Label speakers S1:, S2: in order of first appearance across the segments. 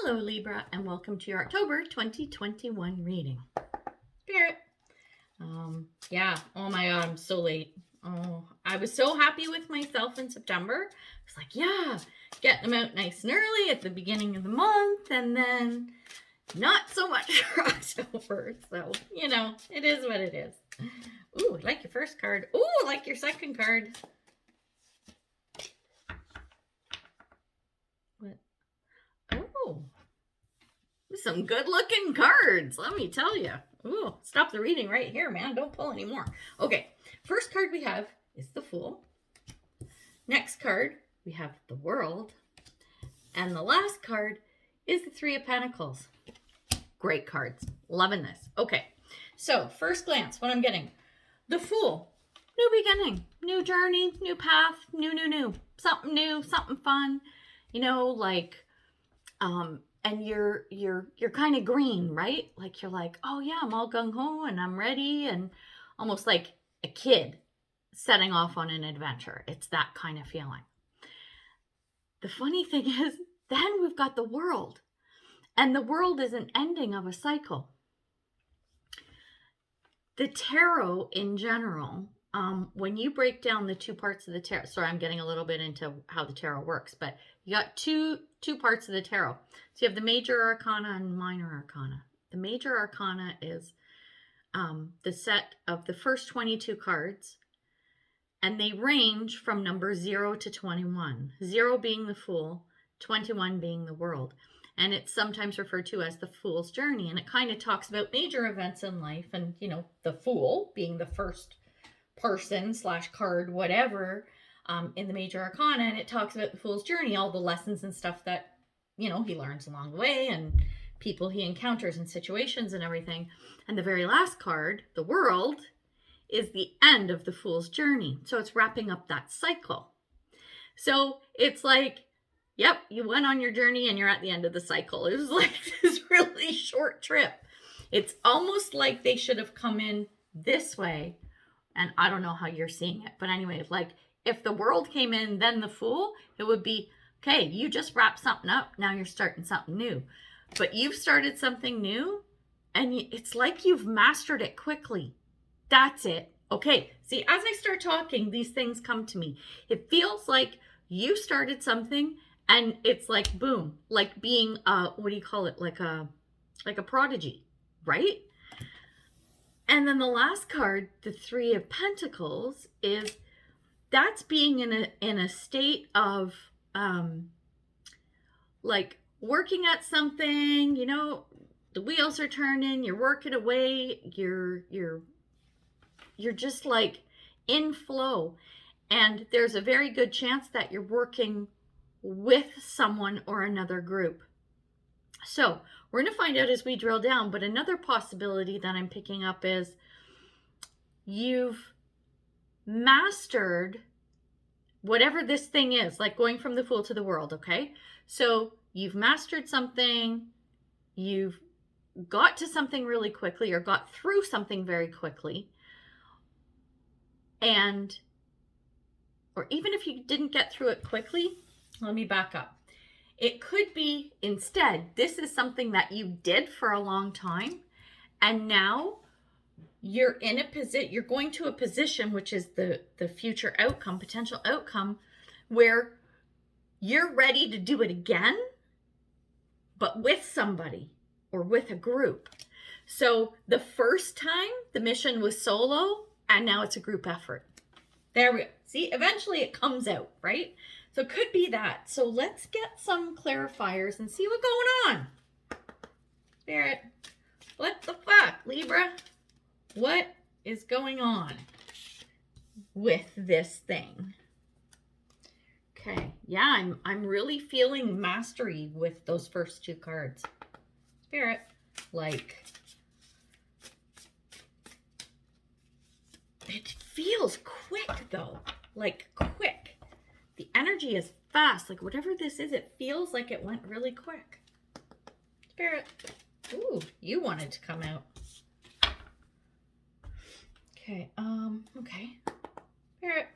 S1: Hello Libra, and welcome to your October 2021 reading. Spirit. Yeah, oh my god, I'm so late. Oh, I was so happy with myself in September. I was like, yeah, getting them out nice and early at the beginning of the month, and then not so much for October. So, you know, it is what it is. Ooh, I like your first card. Ooh, I like your second card. What? Oh, some good looking cards, let me tell you. Ooh, stop the reading right here, man. Don't pull anymore. Okay, first card we have is the Fool. Next card, we have the World. And the last card is the Three of Pentacles. Great cards. Loving this. Okay, so first glance, what I'm getting. The Fool. New beginning, new journey, new path, new. Something new, something fun. You know, like, and you're kind of green, right? Like you're like, oh yeah, I'm all gung-ho and I'm ready, and almost like a kid setting off on an adventure. It's that kind of feeling. The funny thing is, then we've got the World. And the World is an ending of a cycle. The tarot in general, when you break down the two parts of the tarot, sorry, I'm getting a little bit into how the tarot works, but you got two parts of the tarot. So you have the major arcana and minor arcana. The major arcana is the set of the first 22 cards, and they range from number 0 to 21. 0 being the Fool, 21 being the World. And it's sometimes referred to as the Fool's Journey. And it kind of talks about major events in life. And, you know, the Fool being the first person / card, whatever, in the major arcana. And it talks about the Fool's Journey, all the lessons and stuff that, you know, he learns along the way, and people he encounters and situations and everything. And the very last card, the World, is the end of the Fool's Journey. So it's wrapping up that cycle. So it's like, yep, you went on your journey and you're at the end of the cycle. It was like this really short trip. It's almost like they should have come in this way. And I don't know how you're seeing it. But anyway, like if the World came in, then the Fool, it would be, okay, you just wrapped something up. Now you're starting something new. But you've started something new, and it's like you've mastered it quickly. That's it. Okay, see, as I start talking, these things come to me. It feels like you started something, and it's like, boom, like being, what do you call it? Like a prodigy, right? And then the last card, the Three of Pentacles, is that's being in a state of, like working at something, you know, the wheels are turning, you're working away, you're just like in flow. And there's a very good chance that you're working with someone or another group. So we're going to find out as we drill down. But another possibility that I'm picking up is you've mastered whatever this thing is, like going from the Fool to the World, okay? So you've mastered something, you've got to something really quickly, or got through something very quickly. And, or even if you didn't get through it quickly, let me back up. It could be instead, this is something that you did for a long time, and now you're in a position, you're going to a position, which is the future outcome, potential outcome, where you're ready to do it again, but with somebody or with a group. So the first time the mission was solo, and now it's a group effort. There we go. See, eventually it comes out, right? So it could be that. So let's get some clarifiers and see what's going on. Spirit, what the fuck, Libra? What is going on with this thing? Okay, yeah, I'm really feeling mastery with those first two cards. Spirit, like, it feels quick though, like quick. The energy is fast, like whatever this is, it feels like it went really quick. Spirit, ooh, you wanted to come out. Okay, okay. Spirit,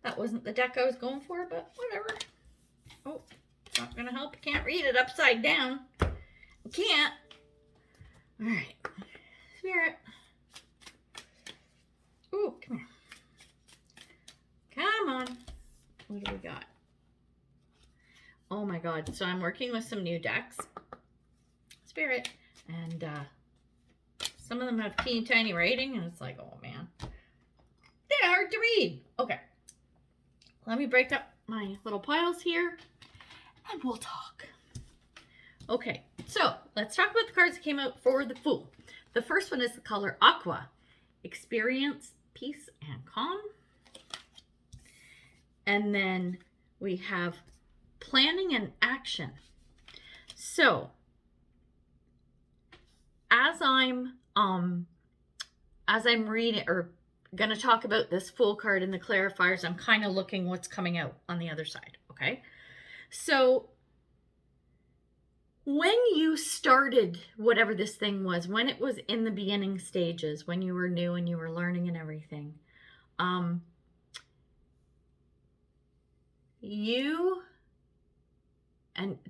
S1: that wasn't the deck I was going for, but whatever. Oh, It's not going to help. You can't read it upside down. You can't. All right. Spirit. Ooh, come here. Come on. What do we got? Oh my God. So I'm working with some new decks. Spirit. And some of them have teeny tiny rating. And it's like, oh man. They're hard to read. Okay. Let me break up my little piles here. And we'll talk. Okay. So let's talk about the cards that came out for the Fool. The first one is the color Aqua. Experience, peace, and calm. And then we have planning and action. So as I'm reading or going to talk about this Fool card and the clarifiers, I'm kind of looking what's coming out on the other side. Okay. So when you started whatever this thing was, when it was in the beginning stages, when you were new and you were learning and everything, and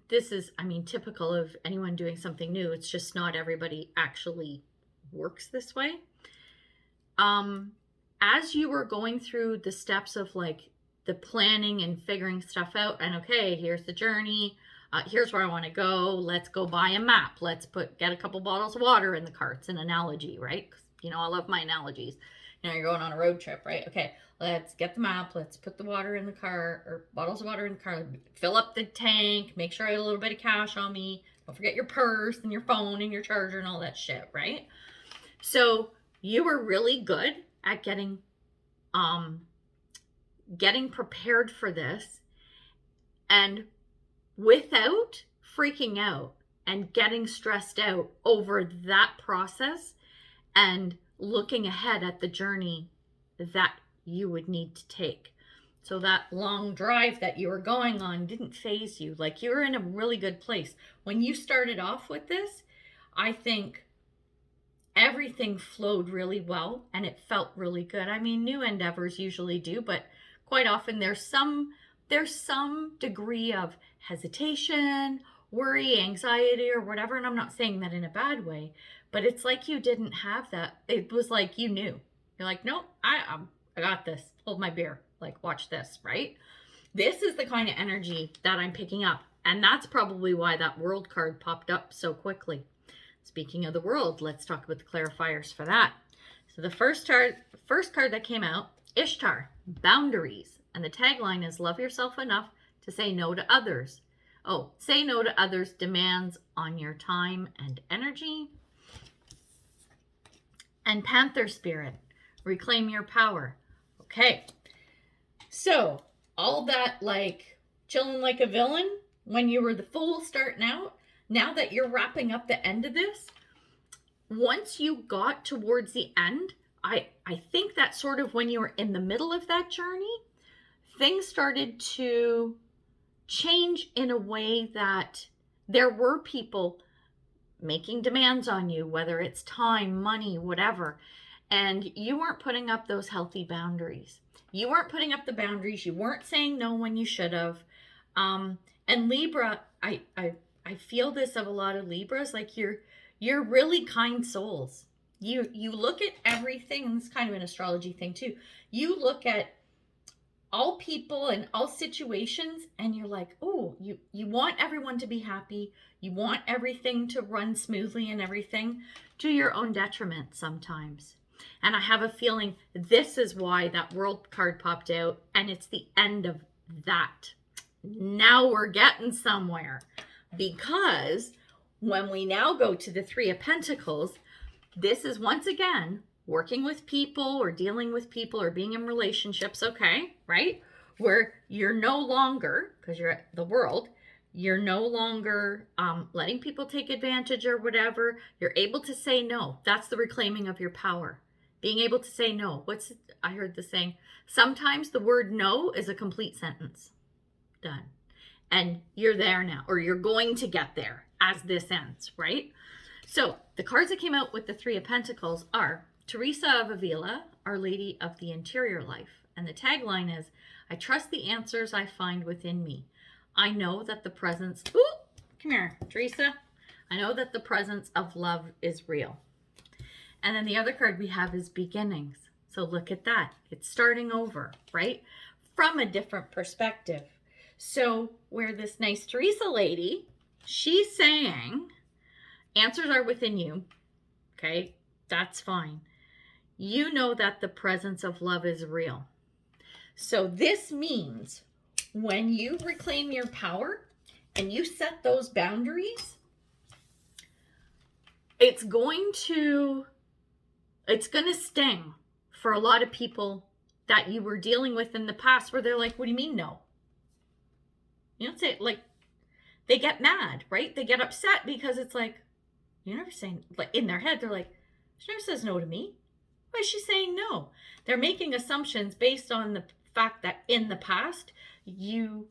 S1: this is, I mean, typical of anyone doing something new. It's just not everybody actually works this way. As you were going through the steps of like the planning and figuring stuff out, and okay, here's the journey. Here's where I want to go. Let's go buy a map. Let's get a couple bottles of water in the car. It's an analogy, right? 'Cause, you know, I love my analogies. You know, you're going on a road trip, right? Okay, let's get the map. Let's put the water in the car, or bottles of water in the car. Fill up the tank. Make sure I have a little bit of cash on me. Don't forget your purse and your phone and your charger and all that shit, right? So you were really good at getting prepared for this, and without freaking out and getting stressed out over that process and looking ahead at the journey that you would need to take. So that long drive that you were going on didn't faze you. Like, you were in a really good place. When you started off with this, I think everything flowed really well and it felt really good. I mean, new endeavors usually do, but quite often there's some degree of hesitation, worry, anxiety, or whatever. And I'm not saying that in a bad way, but it's like you didn't have that. It was like you knew. You're like, nope, I got this. Hold my beer. Like, watch this, right? This is the kind of energy that I'm picking up. And that's probably why that World card popped up so quickly. Speaking of the World, let's talk about the clarifiers for that. So the first card that came out, Ishtar, boundaries. And the tagline is, love yourself enough to say no to others. Oh, say no to others' demands on your time and energy. And Panther Spirit, reclaim your power. Okay. So all that like chilling like a villain when you were the Fool starting out, now that you're wrapping up the end of this, once you got towards the end, I think that sort of when you were in the middle of that journey, things started to change in a way that there were people making demands on you, whether it's time, money, whatever, and you weren't putting up those healthy boundaries. You weren't putting up the boundaries. You weren't saying no when you should have. And Libra, I feel this of a lot of Libras, like you're really kind souls. You look at everything, and it's kind of an astrology thing too. You look at all people and all situations, and you're like, oh, you want everyone to be happy. You want everything to run smoothly and everything, to your own detriment sometimes. And I have a feeling this is why that World card popped out, and it's the end of that. Now we're getting somewhere, because when we now go to the Three of Pentacles, this is once again working with people or dealing with people or being in relationships, okay, right? Where you're no longer, because you're at the World, you're no longer letting people take advantage or whatever. You're able to say no. That's the reclaiming of your power. Being able to say no. I heard the saying, sometimes the word no is a complete sentence. Done. And you're there now, or you're going to get there as this ends, right? So the cards that came out with the Three of Pentacles are Teresa of Avila, Our Lady of the Interior Life. And the tagline is, I trust the answers I find within me. I know that the presence, ooh, come here, Teresa. I know that the presence of love is real. And then the other card we have is beginnings. So look at that. It's starting over, right? From a different perspective. So where this nice Teresa lady, she's saying, answers are within you. Okay, that's fine. You know that the presence of love is real. So this means when you reclaim your power and you set those boundaries, it's going to sting for a lot of people that you were dealing with in the past, where they're like, what do you mean no? You don't say it, like, they get mad, right? They get upset because it's like, you're never saying, like, in their head, they're like, she never says no to me. Why is she saying no? They're making assumptions based on the fact that in the past, you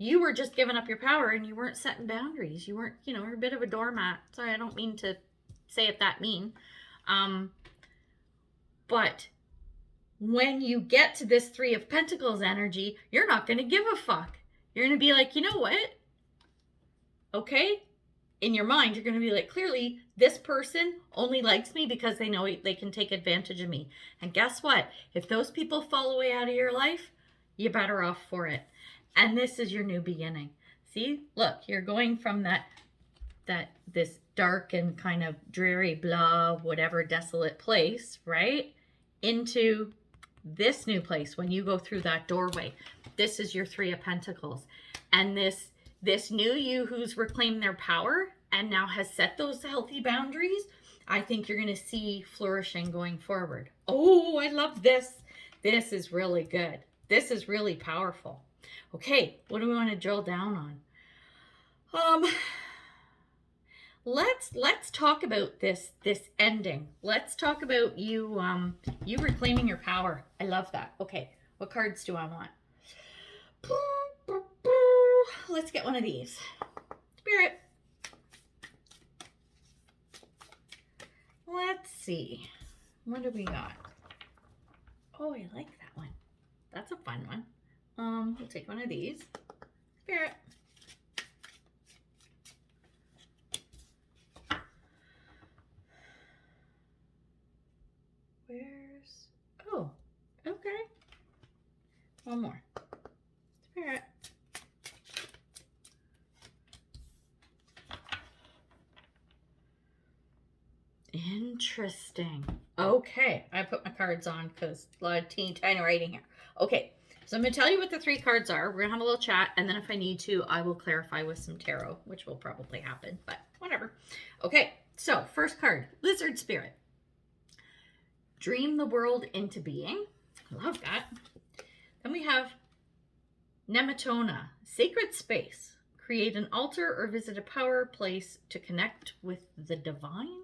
S1: were just giving up your power and you weren't setting boundaries. You weren't, you're a bit of a doormat. Sorry, I don't mean to say it that mean. But when you get to this Three of Pentacles energy, you're not going to give a fuck. You're going to be like, you know what? Okay. In your mind, you're going to be like, clearly, this person only likes me because they know they can take advantage of me. And guess what? If those people fall away out of your life, you're better off for it. And this is your new beginning. See, look, you're going from this dark and kind of dreary, blah, whatever, desolate place, right? Into this new place when you go through that doorway. This is your Three of Pentacles. And this new you who's reclaimed their power and now has set those healthy boundaries, I think you're going to see flourishing going forward. Oh, I love this. This is really good. This is really powerful. Okay, what do we want to drill down on? Let's talk about this ending. Let's talk about you reclaiming your power. I love that. Okay, what cards do I want? Let's get one of these. Spirit. Let's see. What do we got? Oh, I like that one. That's a fun one. We'll take one of these. Spirit. Oh, okay. One more. Spirit. Interesting. Okay, I put my cards on because a lot of teeny tiny writing here. Okay, so I'm going to tell you what the three cards are. We're going to have a little chat, and then if I need to, I will clarify with some tarot, which will probably happen, but whatever. Okay, so first card, Lizard Spirit. Dream the world into being. I love that. Then we have Nematona, sacred space. Create an altar or visit a power place to connect with the divine.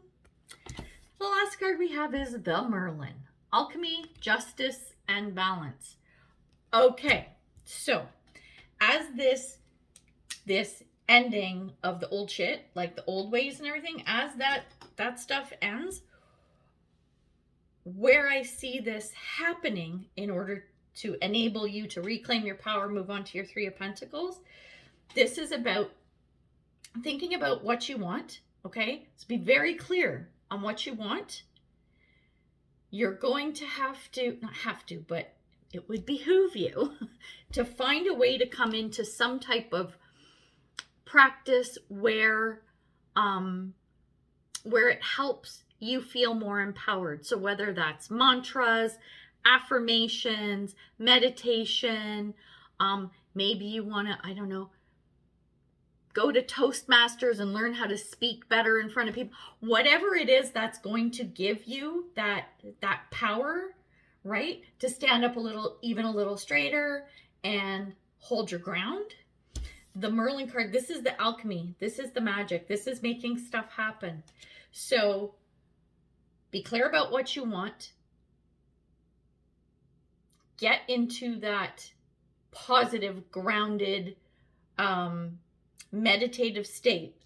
S1: The last card we have is the Merlin. Alchemy, justice, and balance. Okay, so as this ending of the old shit, like the old ways and everything, as that stuff ends, where I see this happening in order to enable you to reclaim your power, move on to your Three of Pentacles, this is about thinking about what you want, okay? So be very clear on what you want. You're going to have to, not have to, but it would behoove you to find a way to come into some type of practice where it helps you feel more empowered. So whether that's mantras, affirmations, meditation, maybe you want to, I don't know, go to Toastmasters and learn how to speak better in front of people. Whatever it is that's going to give you that power, right? To stand up even a little straighter and hold your ground. The Merlin card, this is the alchemy. This is the magic. This is making stuff happen. So be clear about what you want. Get into that positive, grounded, meditative state,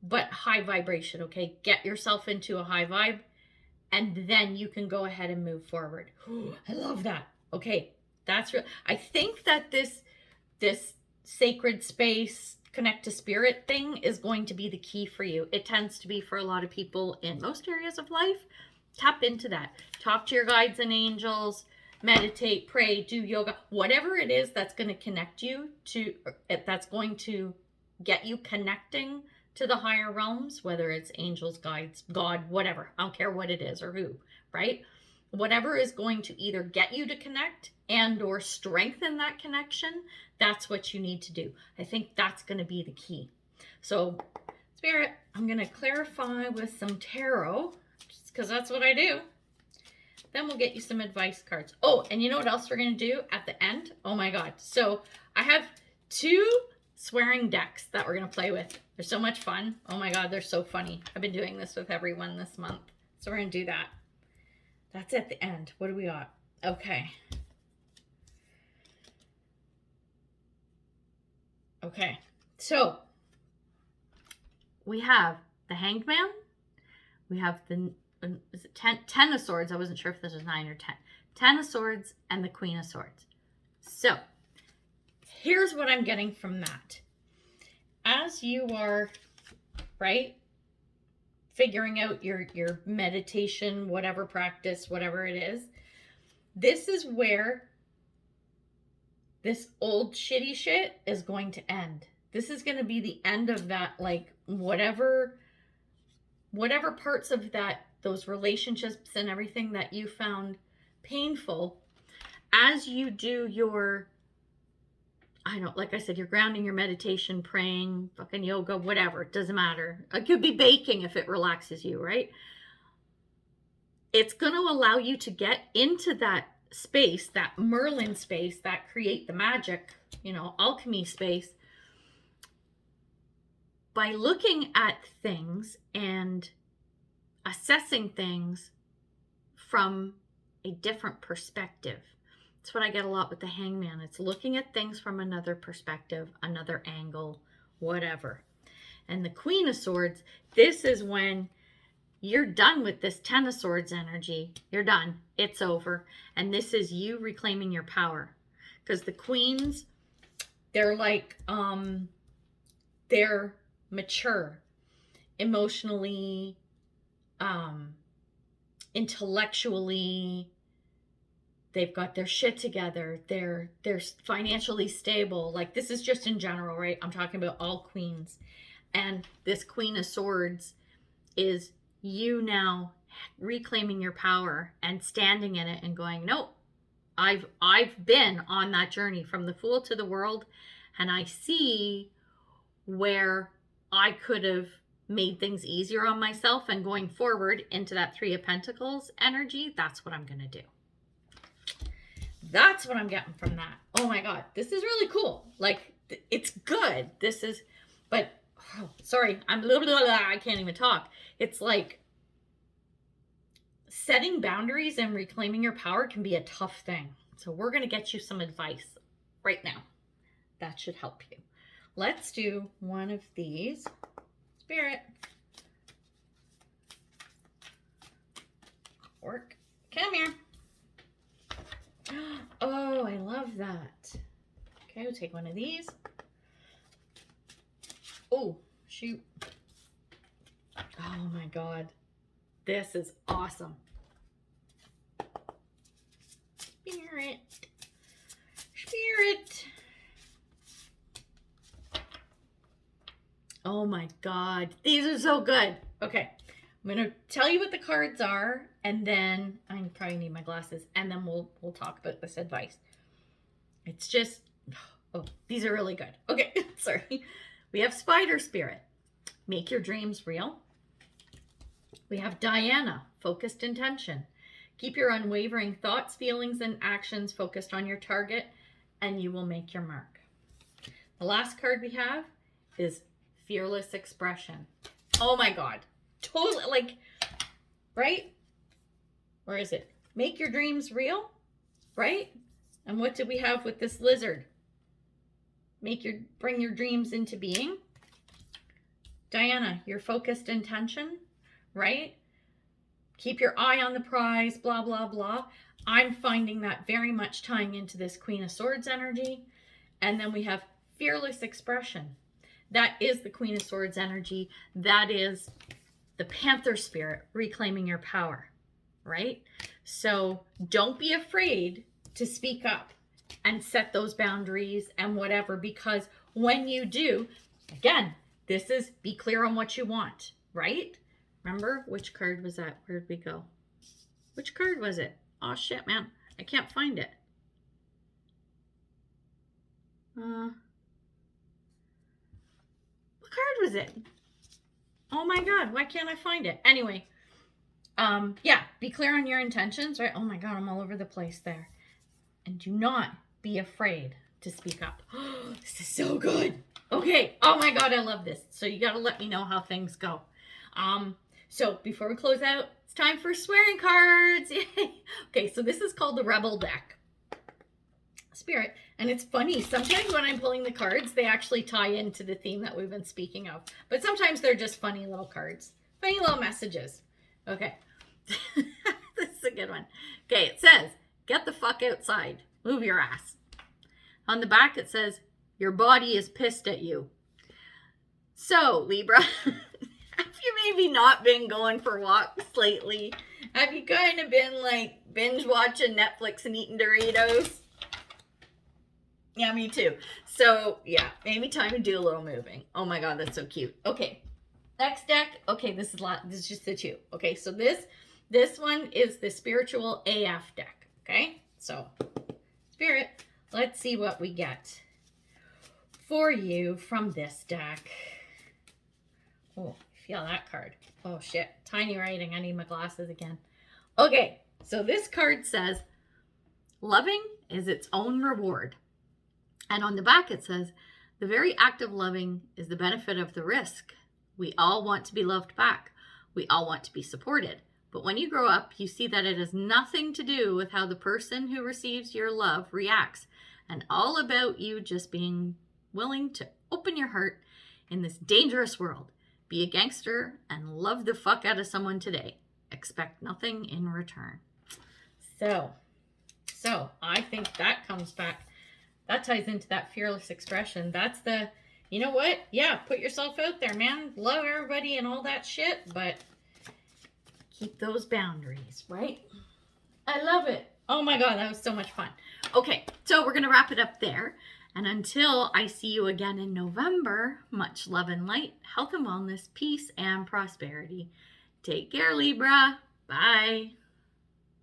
S1: but high vibration, okay? Get yourself into a high vibe, and then you can go ahead and move forward. Ooh, I love that. Okay, that's real. I think that this sacred space, connect to spirit thing is going to be the key for you. It tends to be for a lot of people in most areas of life. Tap into that. Talk to your guides and angels, meditate, pray, do yoga, whatever it is that's going to connect you to, that's going to get you connecting to the higher realms, whether it's angels, guides, God, whatever. I don't care what it is or who, right? Whatever is going to either get you to connect and or strengthen that connection, that's what you need to do. I think that's going to be the key. So, Spirit, I'm going to clarify with some tarot, just because that's what I do. Then we'll get you some advice cards. Oh, and you know what else we're going to do at the end? Oh my God. So I have 2 swearing decks that we're going to play with. They're so much fun. Oh my God, they're so funny. I've been doing this with everyone this month. So we're going to do that. That's at the end. What do we got? Okay. Okay. So we have the Hanged Man. We have the is it 10 of Swords. I wasn't sure if this was 9 or 10. 10 of Swords and the Queen of Swords. So here's what I'm getting from that. As you are, right, figuring out your meditation, whatever practice, whatever it is, this is where this old shitty shit is going to end. This is going to be the end of that, like, whatever parts of that, those relationships and everything that you found painful, as you do your, I don't, like I said, you're grounding, your meditation, praying, fucking yoga, whatever, it doesn't matter. It could be baking if it relaxes you, right? It's going to allow you to get into that space, that Merlin space, that create the magic, you know, alchemy space, by looking at things and assessing things from a different perspective. That's what I get a lot with the Hangman. It's looking at things from another perspective, another angle, whatever. And the Queen of Swords, this is when you're done with this 10 of Swords energy. You're done. It's over. And this is you reclaiming your power. Because the queens, they're like, they're mature, emotionally, intellectually, they've got their shit together, they're financially stable. Like, this is just in general, right? I'm talking about all queens. And this Queen of Swords is you now reclaiming your power and standing in it and going, nope, I've been on that journey from the Fool to the World, and I see where I could have made things easier on myself, and going forward into that 3 of Pentacles energy, that's what I'm going to do. That's what I'm getting from that. Oh my God, this is really cool. Like, it's good. This is, but, oh, sorry, I'm a little, I can't even talk. It's like setting boundaries and reclaiming your power can be a tough thing. So we're going to get you some advice right now. That should help you. Let's do one of these. Spirit. Work. Come here. Oh, I love that. Okay, we'll take one of these. Oh, shoot. Oh my God. This is awesome. Spirit. Spirit. Oh my God. These are so good. Okay. I'm going to tell you what the cards are, and then I probably need my glasses, and then we'll talk about this advice. It's just, oh, these are really good. Okay. Sorry. We have Spider Spirit. Make your dreams real. We have Diana, focused intention. Keep your unwavering thoughts, feelings, and actions focused on your target, and you will make your mark. The last card we have is Fearless Expression. Oh my God. Totally, like, right? Where is it? Make your dreams real, right? And what did we have with this lizard? Bring your dreams into being. Diana, your focused intention, right? Keep your eye on the prize, blah, blah, blah. I'm finding that very much tying into this Queen of Swords energy. And then we have fearless expression. That is the Queen of Swords energy. That is the Panther spirit reclaiming your power, right? So don't be afraid to speak up and set those boundaries and whatever, because when you do, again, this is be clear on what you want, right? Remember, which card was that? Where'd we go? Which card was it? Oh shit, man. I can't find it. What card was it? Oh my God, why can't I find it? Anyway, yeah, be clear on your intentions, right? Oh my God, I'm all over the place there. And do not be afraid to speak up. This is so good. Okay. Oh my God, I love this. So you got to let me know how things go. So before we close out, it's time for swearing cards. Yay. Okay, so this is called the Rebel deck. Spirit. And it's funny, sometimes when I'm pulling the cards, they actually tie into the theme that we've been speaking of. But sometimes they're just funny little cards. Funny little messages. Okay. This is a good one. Okay, it says, get the fuck outside. Move your ass. On the back, it says, your body is pissed at you. So, Libra, have you maybe not been going for walks lately? Have you kind of been like binge watching Netflix and eating Doritos? Yeah, me too. So, yeah, maybe time to do a little moving. Oh my God, that's so cute. Okay, next deck. Okay, this is just the two. Okay, so this one is the Spiritual AF deck. Okay, so Spirit, let's see what we get for you from this deck. Oh, feel that card. Oh shit, tiny writing. I need my glasses again. Okay, so this card says, loving is its own reward. And on the back it says, the very act of loving is the benefit of the risk. We all want to be loved back. We all want to be supported. But when you grow up, you see that it has nothing to do with how the person who receives your love reacts, and all about you just being willing to open your heart in this dangerous world. Be a gangster and love the fuck out of someone today. Expect nothing in return. So I think that comes back. That ties into that fearless expression. That's the, you know what? Yeah, put yourself out there, man. Love everybody and all that shit, but keep those boundaries, right? I love it. Oh my God, that was so much fun. Okay, so we're going to wrap it up there. And until I see you again in November, much love and light, health and wellness, peace and prosperity. Take care, Libra. Bye.